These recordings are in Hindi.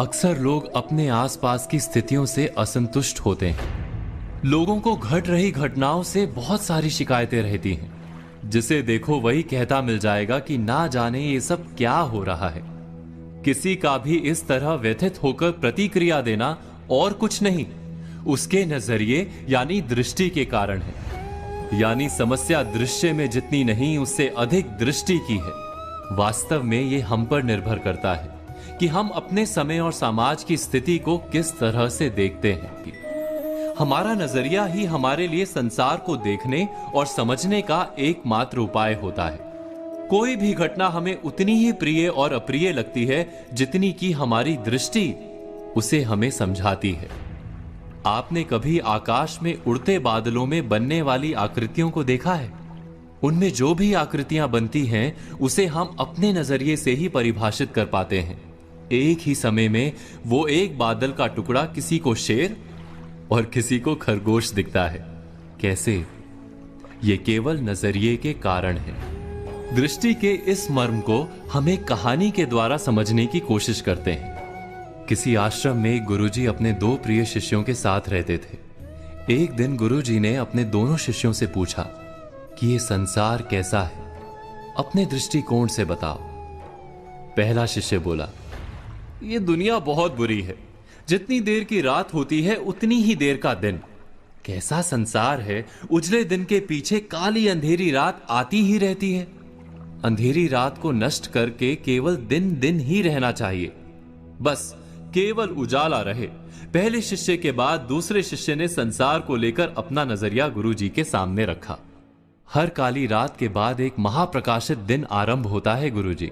अक्सर लोग अपने आसपास की स्थितियों से असंतुष्ट होते हैं। लोगों को घट रही घटनाओं से बहुत सारी शिकायतें रहती हैं। जिसे देखो वही कहता मिल जाएगा कि ना जाने ये सब क्या हो रहा है। किसी का भी इस तरह व्यथित होकर प्रतिक्रिया देना और कुछ नहीं, उसके नजरिए यानी दृष्टि के कारण है। यानी समस्या दृश्य में जितनी नहीं उससे अधिक दृष्टि की है। वास्तव में ये हम पर निर्भर करता है कि हम अपने समय और समाज की स्थिति को किस तरह से देखते हैं। हमारा नजरिया ही हमारे लिए संसार को देखने और समझने का एकमात्र उपाय होता है। कोई भी घटना हमें उतनी ही प्रिय और अप्रिय लगती है जितनी कि हमारी दृष्टि उसे हमें समझाती है। आपने कभी आकाश में उड़ते बादलों में बनने वाली आकृतियों को देखा है? उनमें जो भी आकृतियां बनती हैं उसे हम अपने नजरिए से ही परिभाषित कर पाते हैं। एक ही समय में वो एक बादल का टुकड़ा किसी को शेर और किसी को खरगोश दिखता है। कैसे? ये केवल नजरिए के कारण है। दृष्टि के इस मर्म को हम एक कहानी के द्वारा समझने की कोशिश करते हैं। किसी आश्रम में एक गुरुजी अपने दो प्रिय शिष्यों के साथ रहते थे। एक दिन गुरुजी ने अपने दोनों शिष्यों से पूछा कि ये संसार कैसा है, अपने दृष्टिकोण से बताओ। पहला शिष्य बोला, ये दुनिया बहुत बुरी है। जितनी देर की रात होती है उतनी ही देर का दिन। कैसा संसार है, उजले दिन के पीछे काली अंधेरी रात आती ही रहती है। अंधेरी रात को नष्ट करके केवल दिन दिन ही रहना चाहिए, बस केवल उजाला रहे। पहले शिष्य के बाद दूसरे शिष्य ने संसार को लेकर अपना नजरिया गुरुजी के सामने रखा। हर काली रात के बाद एक महाप्रकाशित दिन आरंभ होता है गुरुजी।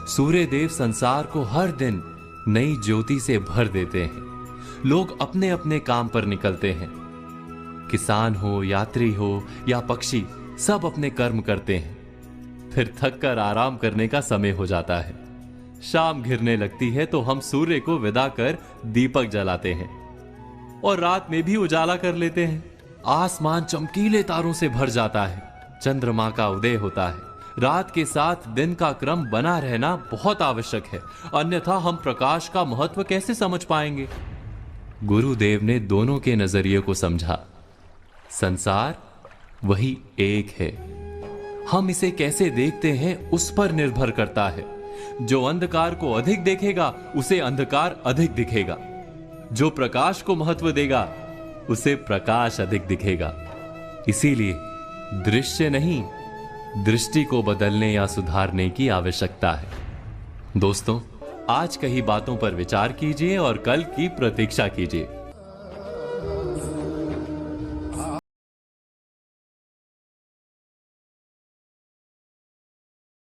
सूर्य देव संसार को हर दिन नई ज्योति से भर देते हैं। लोग अपने अपने काम पर निकलते हैं। किसान हो, यात्री हो या पक्षी, सब अपने कर्म करते हैं। फिर थक कर आराम करने का समय हो जाता है। शाम घिरने लगती है तो हम सूर्य को विदा कर दीपक जलाते हैं और रात में भी उजाला कर लेते हैं। आसमान चमकीले तारों से भर जाता है। चंद्रमा का उदय होता है। रात के साथ दिन का क्रम बना रहना बहुत आवश्यक है, अन्यथा हम प्रकाश का महत्व कैसे समझ पाएंगे। गुरुदेव ने दोनों के नजरिए को समझा। संसार वही एक है। हम इसे कैसे देखते हैं उस पर निर्भर करता है। जो अंधकार को अधिक देखेगा उसे अंधकार अधिक दिखेगा। जो प्रकाश को महत्व देगा उसे प्रकाश अधिक दिखेगा। इसीलिए दृश्य नहीं, दृष्टि को बदलने या सुधारने की आवश्यकता है। दोस्तों, आज कही बातों पर विचार कीजिए और कल की प्रतीक्षा कीजिए।